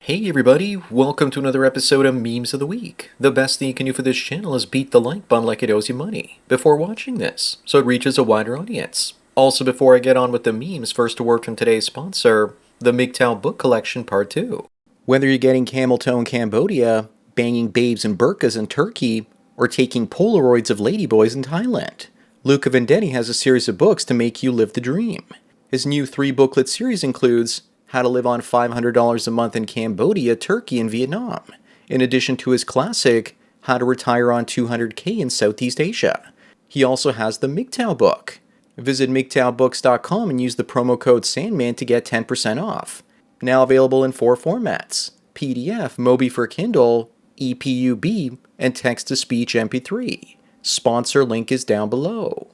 Hey everybody, welcome to another episode of Memes of the Week. The best thing you can do for this channel is beat the like button like it owes you money before watching this, so it reaches a wider audience. Also, before I get on with the memes, first a word from today's sponsor, the MGTOW Book Collection Part 2. Whether you're getting camel toe in Cambodia, banging babes in burqas in Turkey, or taking Polaroids of ladyboys in Thailand, Luca Vendetti has a series of books to make you live the dream. His new 3-booklet series includes How to Live on $500 a Month in Cambodia, Turkey, and Vietnam, in addition to his classic How to Retire on $200K in Southeast Asia. He also has the MGTOW book. Visit MGTOWbooks.com and use the promo code Sandman to get 10% off. Now available in 4 formats: PDF, Mobi for Kindle, EPUB, and text-to-speech MP3. Sponsor link is down below.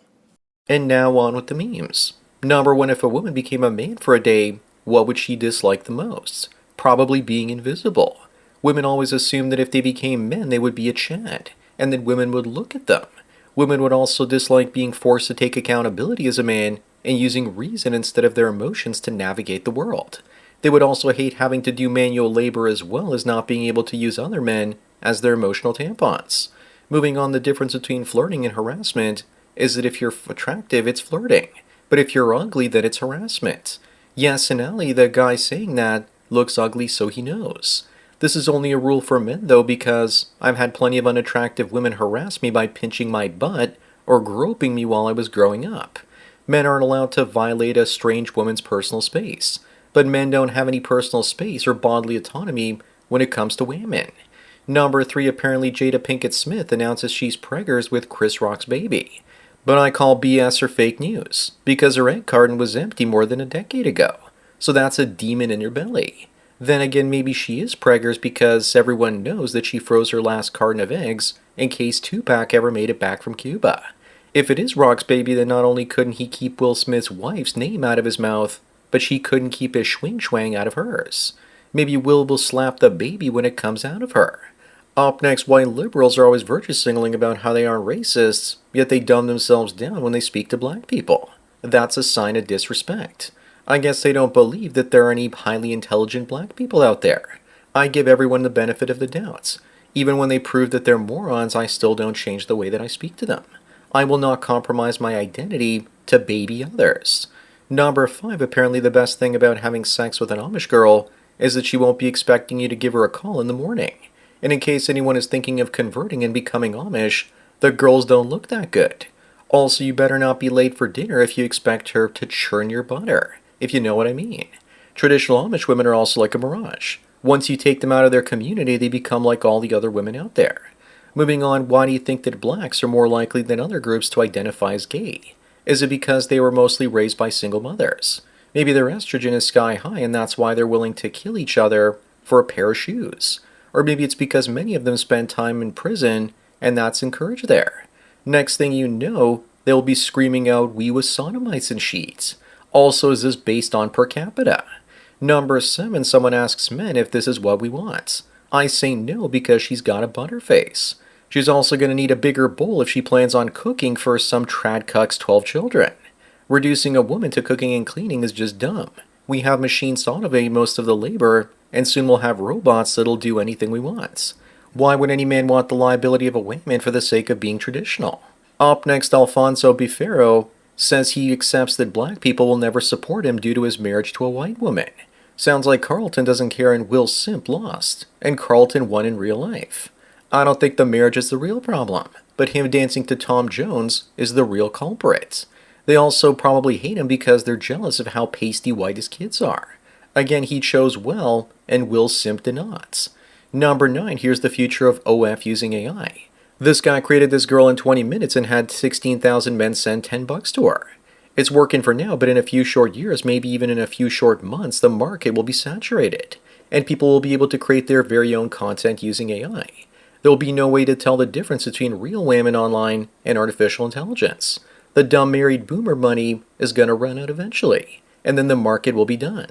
And now on with the memes. Number 1, if a woman became a man for a day, what would she dislike the most? Probably being invisible. Women always assume that if they became men, they would be a Chad, and then women would look at them. Women would also dislike being forced to take accountability as a man and using reason instead of their emotions to navigate the world. They would also hate having to do manual labor as well as not being able to use other men as their emotional tampons. Moving on, the difference between flirting and harassment is that if you're attractive, it's flirting. But if you're ugly, then it's harassment. Yes, and Ali, the guy saying that, looks ugly so he knows. This is only a rule for men though, because I've had plenty of unattractive women harass me by pinching my butt or groping me while I was growing up. Men aren't allowed to violate a strange woman's personal space, but men don't have any personal space or bodily autonomy when it comes to women. Number 3, apparently Jada Pinkett Smith announces she's preggers with Chris Rock's baby. But I call BS or fake news, because her egg carton was empty more than a decade ago. So that's a demon in your belly. Then again, maybe she is preggers because everyone knows that she froze her last carton of eggs in case Tupac ever made it back from Cuba. If it is Rock's baby, then not only couldn't he keep Will Smith's wife's name out of his mouth, but she couldn't keep his schwing out of hers. Maybe Will slap the baby when it comes out of her. Up next, white liberals are always virtue signaling about how they aren't racists, yet they dumb themselves down when they speak to black people. That's a sign of disrespect. I guess they don't believe that there are any highly intelligent black people out there. I give everyone the benefit of the doubt. Even when they prove that they're morons, I still don't change the way that I speak to them. I will not compromise my identity to baby others. Number 5, apparently the best thing about having sex with an Amish girl is that she won't be expecting you to give her a call in the morning. And in case anyone is thinking of converting and becoming Amish, the girls don't look that good. Also, you better not be late for dinner if you expect her to churn your butter, if you know what I mean. Traditional Amish women are also like a mirage. Once you take them out of their community, they become like all the other women out there. Moving on, why do you think that blacks are more likely than other groups to identify as gay? Is it because they were mostly raised by single mothers? Maybe their estrogen is sky high and that's why they're willing to kill each other for a pair of shoes. Or maybe it's because many of them spend time in prison, and that's encouraged there. Next thing you know, they'll be screaming out, "We was sodomites and sheets." Also, is this based on per capita? Number 7, someone asks men if this is what we want. I say no because she's got a butterface. She's also going to need a bigger bowl if she plans on cooking for some trad cuck's 12 children. Reducing a woman to cooking and cleaning is just dumb. We have machines to automate most of the labor, and soon we'll have robots that'll do anything we want. Why would any man want the liability of a white man for the sake of being traditional? Up next, Alfonso Bifero says he accepts that black people will never support him due to his marriage to a white woman. Sounds like Carlton doesn't care and Will Simp lost, and Carlton won in real life. I don't think the marriage is the real problem, but him dancing to Tom Jones is the real culprit. They also probably hate him because they're jealous of how pasty white his kids are. Again, he chose well, and Will Simp did not. Number 9, here's the future of OF using AI. This guy created this girl in 20 minutes and had 16,000 men send $10 to her. It's working for now, but in a few short years, maybe even in a few short months, the market will be saturated, and people will be able to create their very own content using AI. There will be no way to tell the difference between real women online and artificial intelligence. The dumb married boomer money is going to run out eventually, and then the market will be done.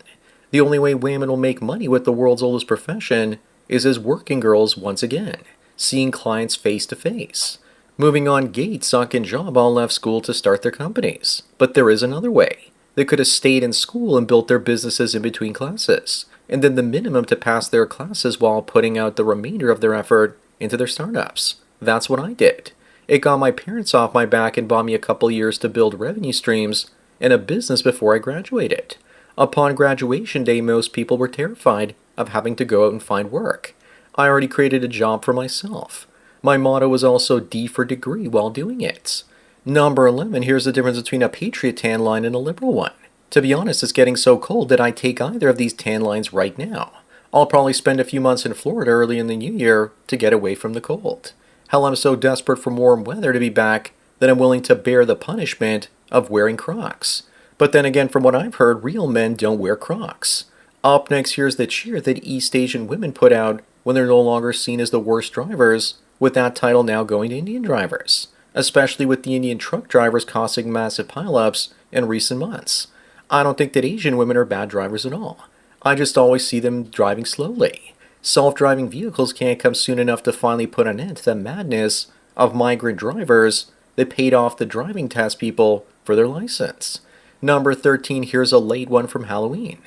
The only way women will make money with the world's oldest profession is as working girls once again, seeing clients face to face. Moving on, Gates, Zuck, and Job all left school to start their companies. But there is another way. They could have stayed in school and built their businesses in between classes. and then the minimum to pass their classes while putting out the remainder of their effort into their startups. That's what I did. It got my parents off my back and bought me a couple years to build revenue streams and a business before I graduated. Upon graduation day, most people were terrified of having to go out and find work. I already created a job for myself. My motto was also D for degree while doing it. Number 11, here's the difference between a patriot tan line and a liberal one. To be honest, it's getting so cold that I'd take either of these tan lines right now. I'll probably spend a few months in Florida early in the new year to get away from the cold. Hell, I'm so desperate for warm weather to be back that I'm willing to bear the punishment of wearing Crocs. But then again, from what I've heard, real men don't wear Crocs. Up next, here's the cheer that East Asian women put out when they're no longer seen as the worst drivers, with that title now going to Indian drivers, especially with the Indian truck drivers causing massive pileups in recent months. I don't think that Asian women are bad drivers at all. I just always see them driving slowly. Self-driving vehicles can't come soon enough to finally put an end to the madness of migrant drivers that paid off the driving test people for their license. Number 13, here's a late one from Halloween.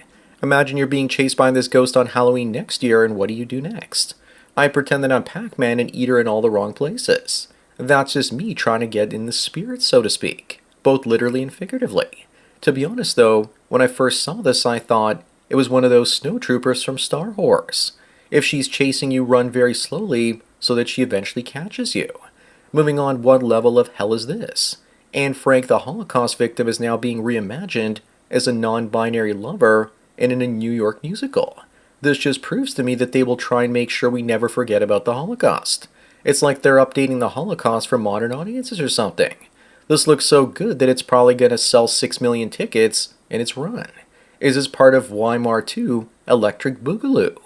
Imagine you're being chased by this ghost on Halloween next year, and what do you do next? I pretend that I'm Pac-Man and eat her in all the wrong places. That's just me trying to get in the spirit, so to speak, both literally and figuratively. To be honest though, when I first saw this I thought it was one of those snowtroopers from Star Wars. If she's chasing you, run very slowly so that she eventually catches you. Moving on, what level of hell is this? Anne Frank, the Holocaust victim, is now being reimagined as a non-binary lover and in a New York musical. This just proves to me that they will try and make sure we never forget about the Holocaust. It's like they're updating the Holocaust for modern audiences or something. This looks so good that it's probably going to sell 6 million tickets in its run. Is this part of Weimar 2 Electric Boogaloo?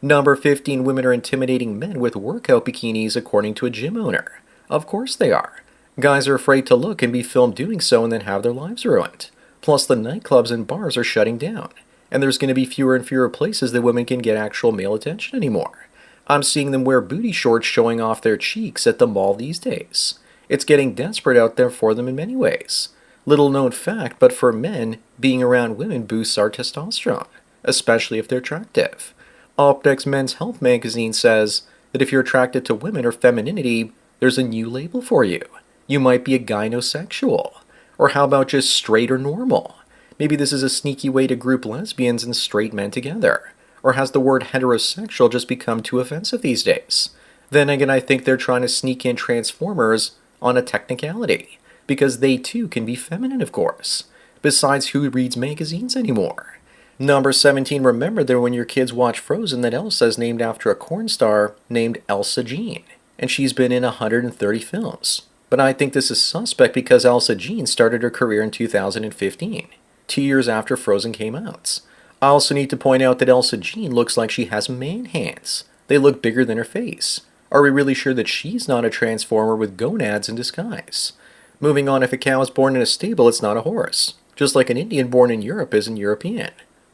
Number 15, women are intimidating men with workout bikinis according to a gym owner. Of course they are. Guys are afraid to look and be filmed doing so and then have their lives ruined. Plus the nightclubs and bars are shutting down, and there's going to be fewer and fewer places that women can get actual male attention anymore. I'm seeing them wear booty shorts showing off their cheeks at the mall these days. It's getting desperate out there for them in many ways. Little known fact, but for men, being around women boosts our testosterone, especially if they're attractive. Up next, Men's Health magazine says that if you're attracted to women or femininity, there's a new label for you. You might be a gynosexual. Or how about just straight or normal? Maybe this is a sneaky way to group lesbians and straight men together. Or has the word heterosexual just become too offensive these days? Then again, I think they're trying to sneak in Transformers on a technicality, because they too can be feminine, of course. Besides, who reads magazines anymore? Number 17, remember that when your kids watch Frozen that Elsa is named after a corn star named Elsa Jean, and she's been in 130 films. But I think this is suspect because Elsa Jean started her career in 2015, 2 years after Frozen came out. I also need to point out that Elsa Jean looks like she has man hands. They look bigger than her face. Are we really sure that she's not a transformer with gonads in disguise? Moving on, if a cow is born in a stable, it's not a horse. Just like an Indian born in Europe isn't European.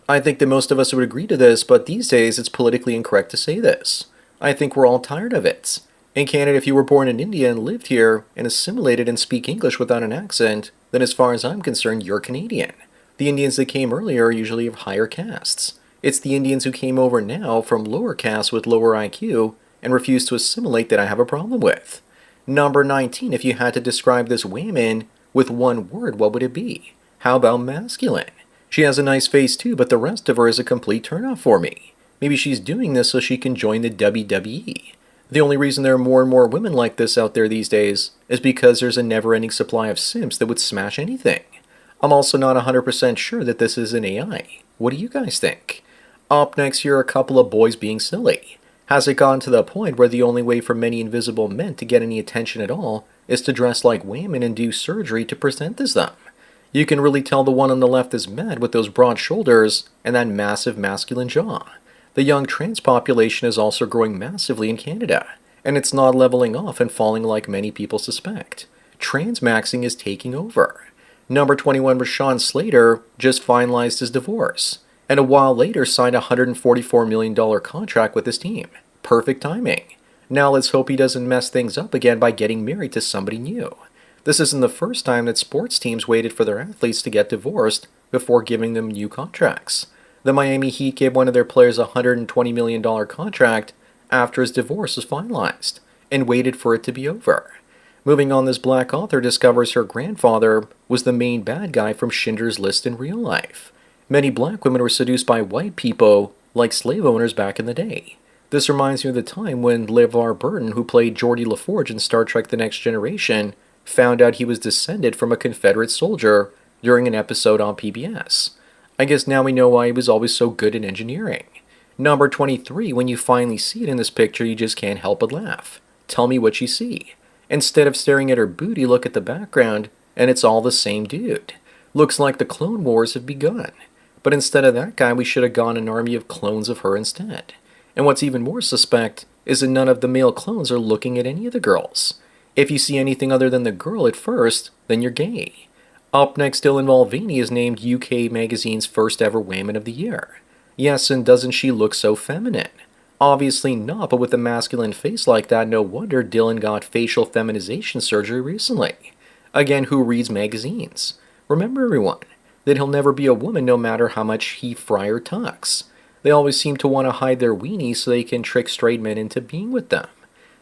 I think that most of us would agree to this, but these days it's politically incorrect to say this. I think we're all tired of it. In Canada, if you were born in India and lived here and assimilated and speak English without an accent, then as far as I'm concerned, you're Canadian. The Indians that came earlier are usually of higher castes. It's the Indians who came over now from lower castes with lower IQ and refuse to assimilate that I have a problem with. Number 19, if you had to describe this woman with one word, what would it be? How about masculine? She has a nice face too, but the rest of her is a complete turnoff for me. Maybe she's doing this so she can join the WWE. The only reason there are more and more women like this out there these days is because there's a never-ending supply of simps that would smash anything. I'm also not 100% sure that this is an AI. What do you guys think? Up next, here are a couple of boys being silly. Has it gone to the point where the only way for many invisible men to get any attention at all is to dress like women and do surgery to present as them? You can really tell the one on the left is mad with those broad shoulders and that massive masculine jaw. The young trans population is also growing massively in Canada, and it's not leveling off and falling like many people suspect. Transmaxing is taking over. Number 21, Rashawn Slater just finalized his divorce, and a while later signed a $144 million contract with his team. Perfect timing. Now let's hope he doesn't mess things up again by getting married to somebody new. This isn't the first time that sports teams waited for their athletes to get divorced before giving them new contracts. The Miami Heat gave one of their players a $120 million contract after his divorce was finalized, and waited for it to be over. Moving on, this black author discovers her grandfather was the main bad guy from Schindler's List in real life. Many black women were seduced by white people, like slave owners back in the day. This reminds me of the time when LeVar Burton, who played Geordie LaForge in Star Trek The Next Generation, found out he was descended from a Confederate soldier during an episode on PBS. I guess now we know why he was always so good at engineering. Number 23, when you finally see it in this picture, you just can't help but laugh. Tell me what you see. Instead of staring at her booty, look at the background, and it's all the same dude. Looks like the Clone Wars have begun. But instead of that guy, we should have gone an army of clones of her instead. And what's even more suspect is that none of the male clones are looking at any of the girls. If you see anything other than the girl at first, then you're gay. Up next, Dylan Mulvaney is named UK Magazine's first ever Woman of the Year. Yes, and doesn't she look so feminine? Obviously not, but with a masculine face like that, no wonder Dylan got facial feminization surgery recently. Again, who reads magazines? Remember, everyone, that he'll never be a woman no matter how much he fry or tucks. They always seem to want to hide their weenies so they can trick straight men into being with them.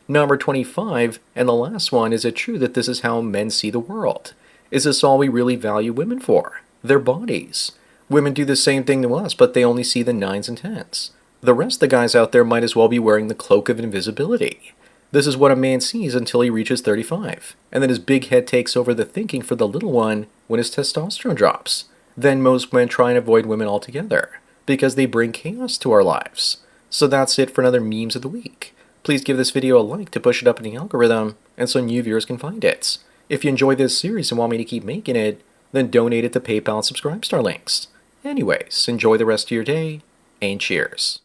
Number 25, and the last one, is it true that this is how men see the world? Is this all we really value women for? Their bodies. Women do the same thing to us, but they only see the 9s and 10s. The rest of the guys out there might as well be wearing the cloak of invisibility. This is what a man sees until he reaches 35, and then his big head takes over the thinking for the little one when his testosterone drops. Then most men try and avoid women altogether, because they bring chaos to our lives. So that's it for another Memes of the Week. Please give this video a like to push it up in the algorithm, and so new viewers can find it. If you enjoy this series and want me to keep making it, then donate it to PayPal and Subscribestar links. Anyways, enjoy the rest of your day, and cheers.